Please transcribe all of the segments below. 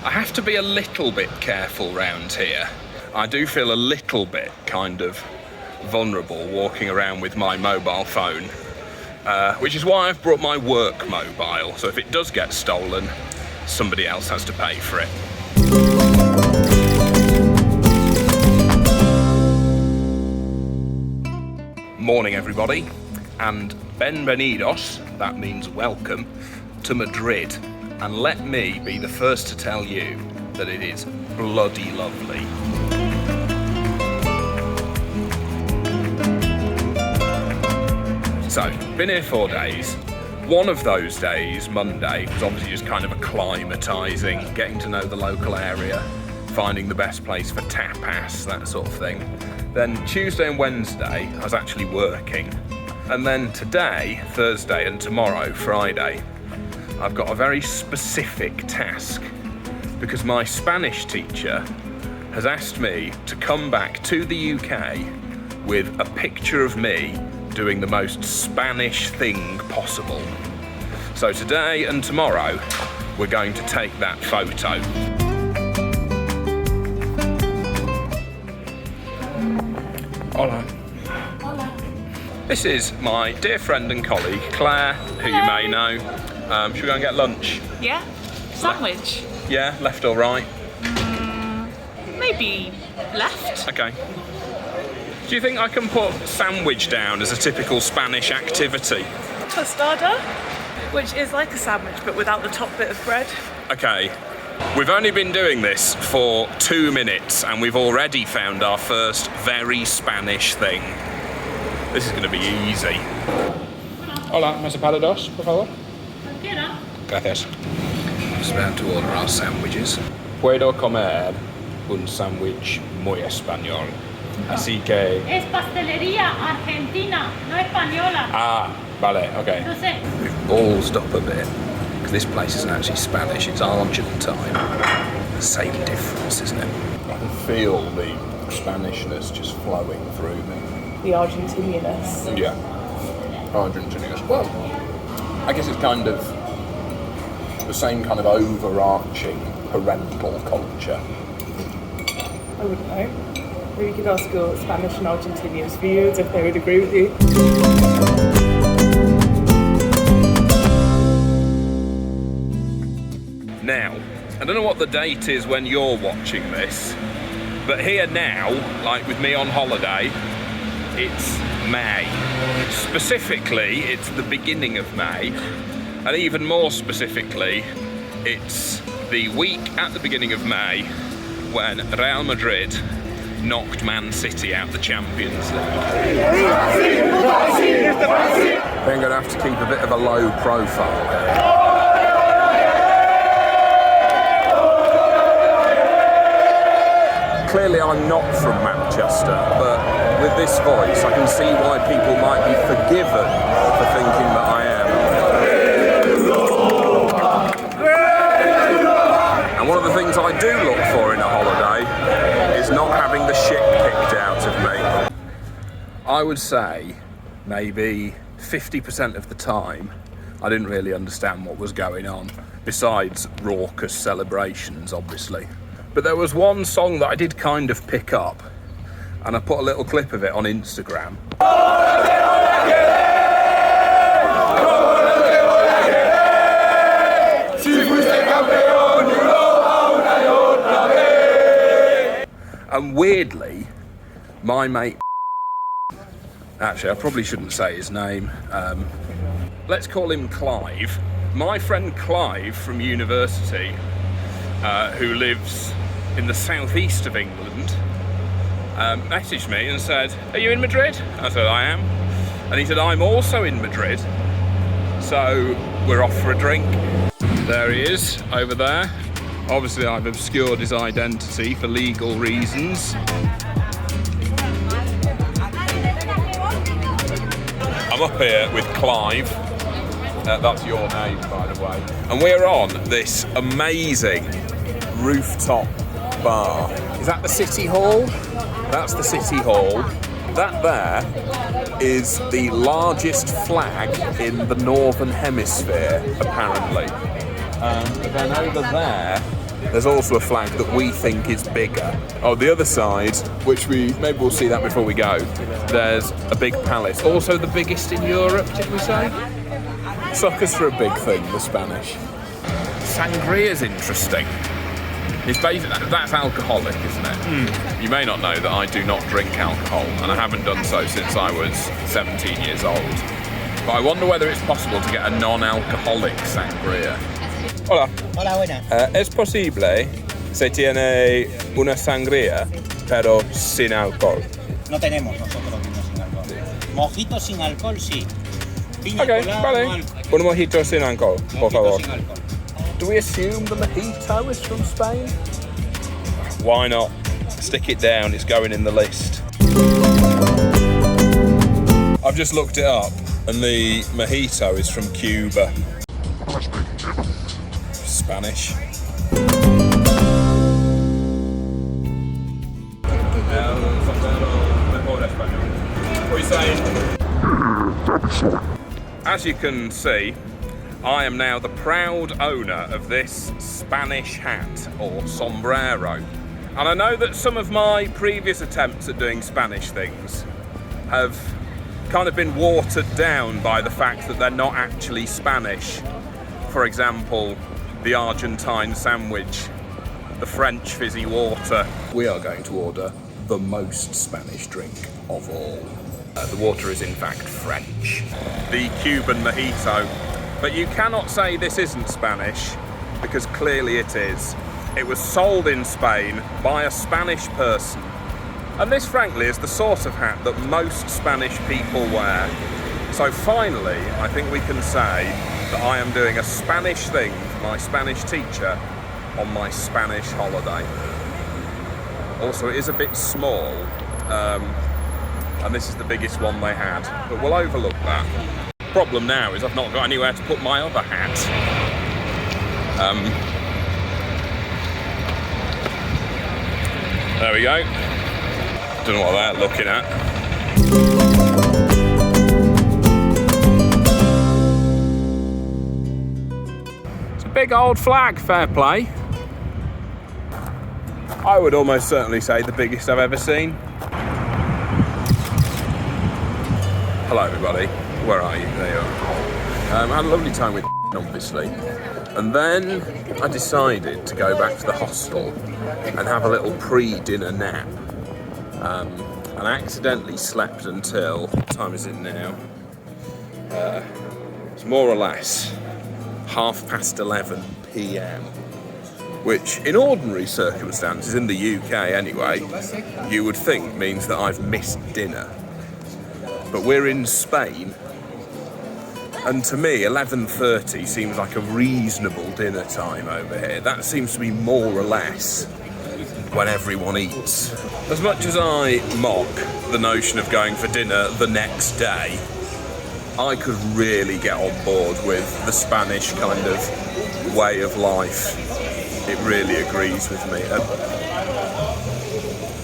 I have to be a little bit careful round here. I do feel a little bit kind of vulnerable walking around with my mobile phone, which is why I've brought my work mobile. So if it does get stolen, somebody else has to pay for it. Morning everybody, and bienvenidos, that means welcome, to Madrid. And let me be the first to tell you that it is bloody lovely. So, been here 4 days. One of those days, Monday, was obviously just kind of acclimatising, getting to know the local area, finding the best place for tapas, that sort of thing. Then Tuesday and Wednesday, I was actually working. And then today, Thursday, and tomorrow, Friday, I've got a very specific task because my Spanish teacher has asked me to come back to the UK with a picture of me doing the most Spanish thing possible. So today and tomorrow, we're going to take that photo. Hola. Hola. This is my dear friend and colleague, Claire, who you may know. Should we go and get lunch? Yeah? Sandwich? Yeah, left or right? Maybe left? Okay. Do you think I can put sandwich down as a typical Spanish activity? Tostada, which is like a sandwich but without the top bit of bread. Okay. We've only been doing this for 2 minutes and we've already found our first very Spanish thing. This is going to be easy. Hola, ¿me separa dos, por favor? Gracias. Just about to order our sandwiches. Puedo comer un sándwich muy español. Así que... Es pastelería argentina, no española. Ah, vale, okay. No sé. We've ballsed up a bit, because this place isn't actually Spanish, it's Argentine. Same difference, isn't it? I can feel the Spanishness just flowing through me. The Argentinianness. Yeah, Argentinians. Well, I guess it's kind of the same kind of overarching parental culture. I wouldn't know. Maybe you could ask your Spanish and Argentinians viewers if they would agree with you. Now, I don't know what the date is when you're watching this, but here now, like with me on holiday, it's May. Specifically, it's the beginning of May, and even more specifically, it's the week at the beginning of May when Real Madrid knocked Man City out the Champions League. We're going to have to keep a bit of a low profile here. Clearly I'm not from Manchester, but with this voice I can see why people might be forgiven for thinking that I am. And one of the things I do look for in a holiday is not having the shit kicked out of me. I would say maybe 50% of the time I didn't really understand what was going on, besides raucous celebrations obviously. But there was one song that I did kind of pick up, and I put a little clip of it on Instagram. And weirdly, my mate, actually I probably shouldn't say his name, let's call him Clive. My friend Clive from university, who lives in the southeast of England, messaged me and said, "Are you in Madrid?" I said, "I am." And he said, "I'm also in Madrid." So we're off for a drink. There he is, over there. Obviously I've obscured his identity for legal reasons. I'm up here with Clive. That's your name, by the way. And we're on this amazing rooftop bar. Is that the City Hall? That's the City Hall. That there is the largest flag in the Northern Hemisphere, apparently. Then over there There's also a flag that we think is bigger. Oh, the other side, which maybe we'll see that before we go, there's a big palace. Also the biggest in Europe, did we say? Suckers for a big thing, the Spanish. Sangria's interesting. It's basically, that's alcoholic, isn't it? You may not know that I do not drink alcohol, and I haven't done so since I was 17 years old. But I wonder whether it's possible to get a non-alcoholic sangria. Hola. Hola, buenas. ¿Es posible se tiene una sangría, pero sin alcohol? No tenemos nosotros vino sin alcohol. Mojito sin alcohol, sí. Piña Okay, colada, vale. no alcohol. Un mojito sin alcohol, por Mojito favor. sin alcohol. Do we assume the mojito is from Spain? Why not? Stick it down, it's going in the list. I've just looked it up, and the mojito is from Cuba. Spanish. What are you saying? As you can see, I am now the proud owner of this Spanish hat, or sombrero. And I know that some of my previous attempts at doing Spanish things have kind of been watered down by the fact that they're not actually Spanish. For example, the Argentine sandwich, the French fizzy water. We are going to order the most Spanish drink of all. The water is in fact French. The Cuban mojito. But you cannot say this isn't Spanish, because clearly it is. It was sold in Spain by a Spanish person. And this, frankly, is the sort of hat that most Spanish people wear. So finally, I think we can say that I am doing a Spanish thing for my Spanish teacher on my Spanish holiday. Also, it is a bit small, and this is the biggest one they had, but we'll overlook that. Problem now is I've not got anywhere to put my other hat. There we go. Don't know what they're looking at. It's a big old flag, fair play. I would almost certainly say the biggest I've ever seen. Hello everybody, where are you? There you are. I had a lovely time with obviously. And then I decided to go back to the hostel and have a little pre-dinner nap. And I accidentally slept until, what time is it now? It's more or less 11:30 p.m. Which, in ordinary circumstances, in the UK anyway, you would think means that I've missed dinner. But we're in Spain, and to me, 11:30 seems like a reasonable dinner time over here. That seems to be more or less when everyone eats. As much as I mock the notion of going for dinner the next day, I could really get on board with the Spanish kind of way of life. It really agrees with me.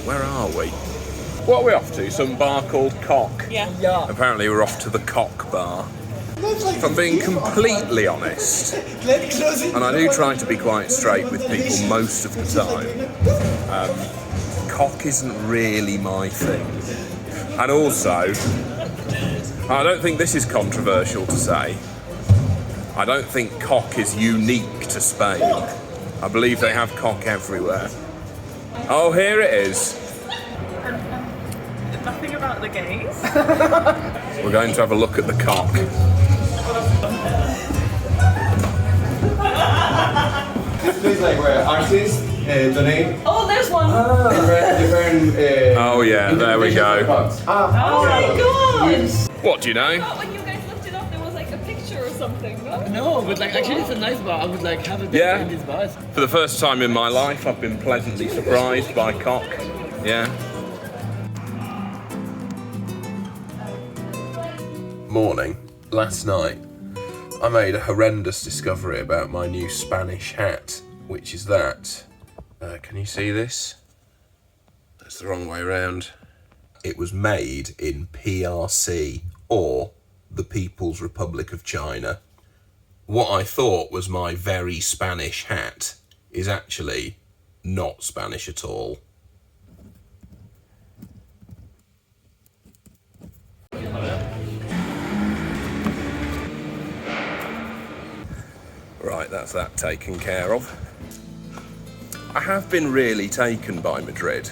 Where are we? What are we off to? Some bar called Cock? Yeah. Apparently we're off to the Cock Bar. If I'm being completely honest, and I do try to be quite straight with people most of the time, cock isn't really my thing. And also, I don't think this is controversial to say, I don't think cock is unique to Spain. I believe they have cock everywhere. Oh, here it is. Nothing about the gays. We're going to have a look at the cock. This place like where artists donate Oh, there's one. different Oh yeah, there we go. Oh my god! What do you know? When you guys looked it up, there was like a picture or something, no? No, but like actually it's a nice bar. I would like have a day Yeah. in these bars. For the first time in my life, I've been pleasantly surprised by cock. Yeah. Morning. Last night, I made a horrendous discovery about my new Spanish hat, which is that. Can you see this? That's the wrong way around. It was made in PRC, or the People's Republic of China. What I thought was my very Spanish hat is actually not Spanish at all. Right, that's that taken care of. I have been really taken by Madrid.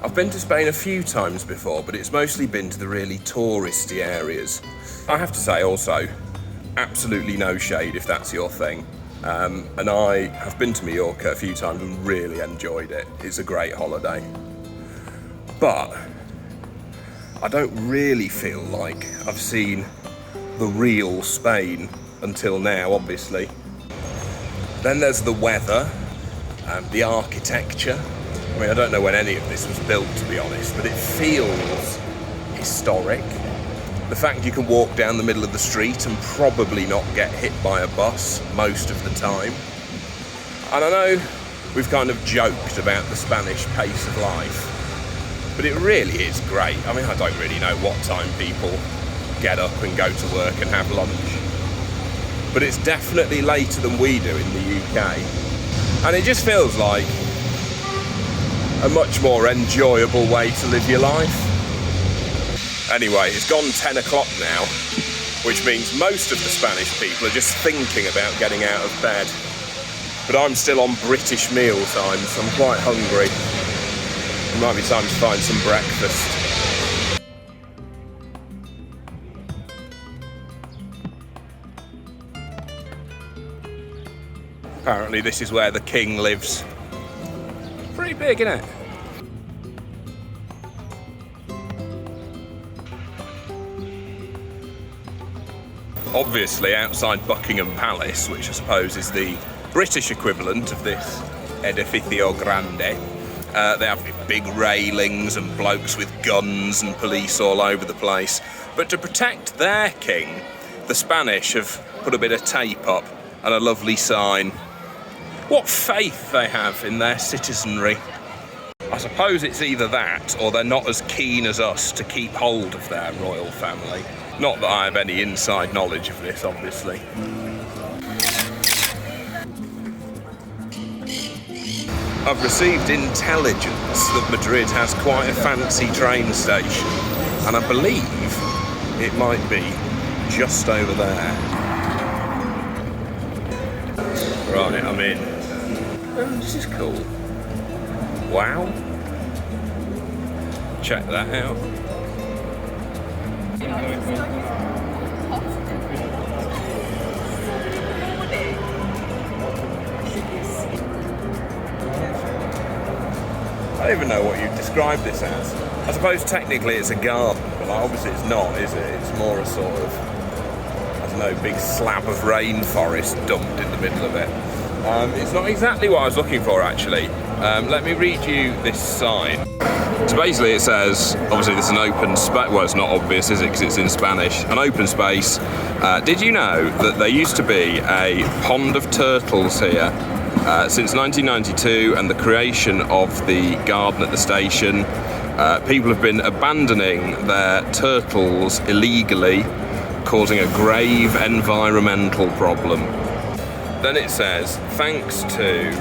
I've been to Spain a few times before, but it's mostly been to the really touristy areas. I have to say also, absolutely no shade if that's your thing. And I have been to Mallorca a few times and really enjoyed it. It's a great holiday. But I don't really feel like I've seen the real Spain until now, obviously. Then there's the weather, the architecture. I mean, I don't know when any of this was built, to be honest, but it feels historic. The fact you can walk down the middle of the street and probably not get hit by a bus most of the time. And I know we've kind of joked about the Spanish pace of life, but it really is great. I mean, I don't really know what time people get up and go to work and have lunch, but it's definitely later than we do in the UK. And it just feels like a much more enjoyable way to live your life. Anyway, it's gone 10 o'clock now, which means most of the Spanish people are just thinking about getting out of bed. But I'm still on British meal time, so I'm quite hungry. It might be time to find some breakfast. Apparently this is where the king lives. Pretty big, isn't it? Obviously outside Buckingham Palace, which I suppose is the British equivalent of this edificio grande, they have big railings and blokes with guns and police all over the place. But to protect their king, the Spanish have put a bit of tape up and a lovely sign. What faith they have in their citizenry. I suppose it's either that or they're not as keen as us to keep hold of their royal family. Not that I have any inside knowledge of this, obviously. I've received intelligence that Madrid has quite a fancy train station, and I believe it might be just over there. Right, I'm in. Oh, this is cool. Wow. Check that out. I don't even know what you'd describe this as. I suppose technically it's a garden, but obviously it's not, is it? It's more a sort of, I don't know, big slab of rainforest dumped in the middle of it. It's not exactly what I was looking for, actually. Let me read you this sign. So basically it says, obviously this is an open space, well it's not obvious is it, because it's in Spanish, an open space. Did you know that there used to be a pond of turtles here since 1992 and the creation of the garden at the station? People have been abandoning their turtles illegally, causing a grave environmental problem. Then it says, thanks to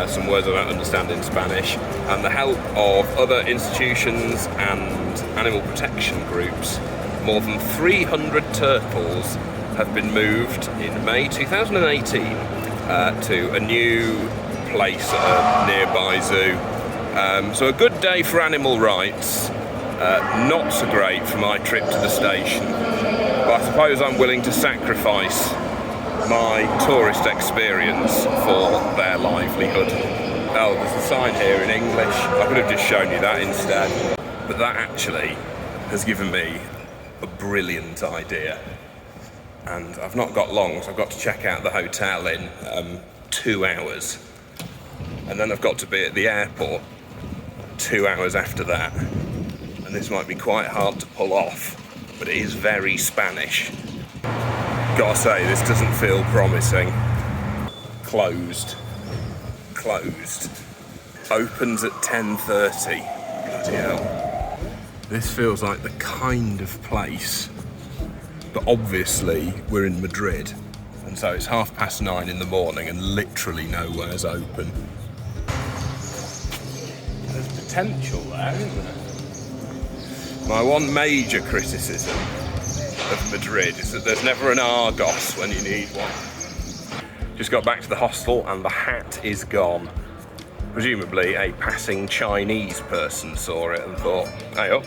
some words I don't understand in Spanish, and the help of other institutions and animal protection groups, more than 300 turtles have been moved in May 2018 to a new place at a nearby zoo. So a good day for animal rights, not so great for my trip to the station, but I suppose I'm willing to sacrifice my tourist experience for their livelihood. Oh, there's a sign here in English. I could have just shown you that instead. But that actually has given me a brilliant idea. And I've not got long, so I've got to check out the hotel in 2 hours. And then I've got to be at the airport 2 hours after that. And this might be quite hard to pull off, but it is very Spanish. Gotta say, this doesn't feel promising. Closed. Closed. Opens at 10:30. Bloody hell. This feels like the kind of place, but obviously we're in Madrid, And so it's 9:30 in the morning and literally nowhere's open. There's potential there, isn't there? My one major criticism of Madrid is that there's never an Argos when you need one. Just got back to the hostel and the hat is gone. Presumably a passing Chinese person saw it and thought, hey up,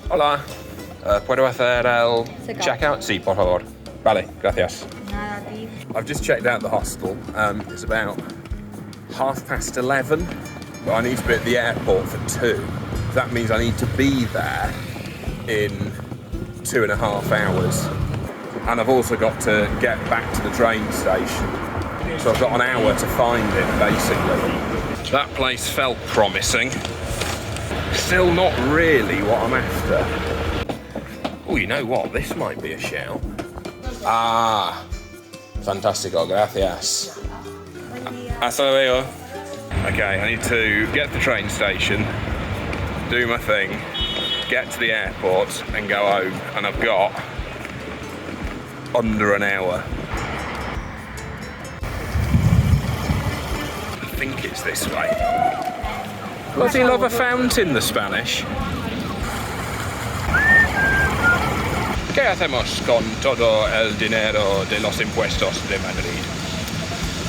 hola, ¿puedo hacer el checkout? Sí, por favor. Vale, gracias. I've just checked out the hostel. It's about 11:30, but I need to be at the airport for 2. That means I need to be there in 2.5 hours. And I've also got to get back to the train station. So I've got an hour to find it, basically. That place felt promising. Still not really what I'm after. Oh, you know what? This might be a shout. Ah, fantastico, gracias. Hasta luego. Okay, I need to get to the train station, do my thing, get to the airport and go home, and I've got under an hour. I think it's this way. Does he love a fountain, the Spanish? ¿Qué hacemos con todo el dinero de los impuestos de Madrid?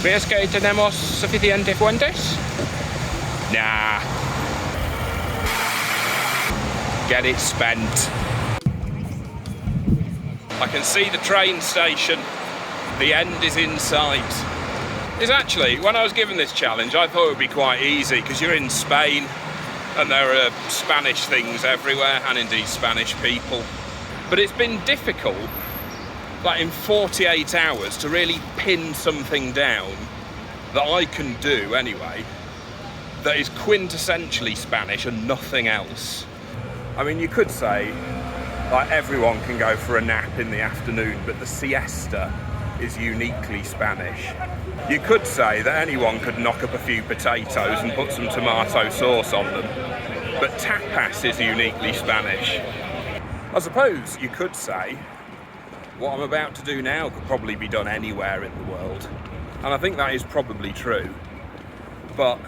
¿Crees que tenemos suficientes fuentes? Nah. Get it spent. I can see the train station. The end is in sight. It's actually, when I was given this challenge, I thought it would be quite easy because you're in Spain and there are Spanish things everywhere and indeed Spanish people. But it's been difficult, like in 48 hours, to really pin something down that I can do anyway, that is quintessentially Spanish and nothing else. I mean, you could say, like, everyone can go for a nap in the afternoon, but the siesta is uniquely Spanish. You could say that anyone could knock up a few potatoes and put some tomato sauce on them, but tapas is uniquely Spanish. I suppose you could say what I'm about to do now could probably be done anywhere in the world. And I think that is probably true. But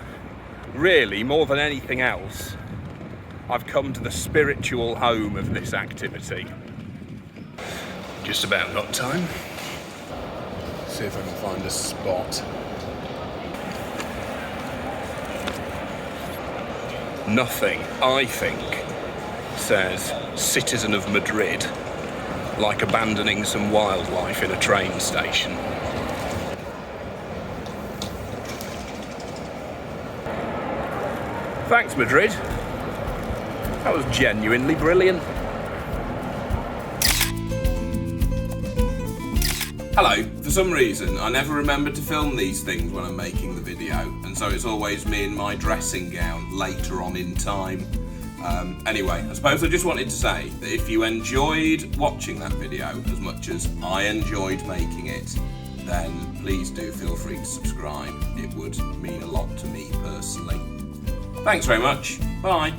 really, more than anything else, I've come to the spiritual home of this activity. Just about got time. See if I can find a spot. Nothing, I think, says citizen of Madrid like abandoning some wildlife in a train station. Thanks, Madrid. That was genuinely brilliant. Hello. For some reason, I never remember to film these things when I'm making the video, and so it's always me in my dressing gown later on in time. Anyway, I suppose I just wanted to say that if you enjoyed watching that video as much as I enjoyed making it, then please do feel free to subscribe. It would mean a lot to me personally. Thanks very much. Bye.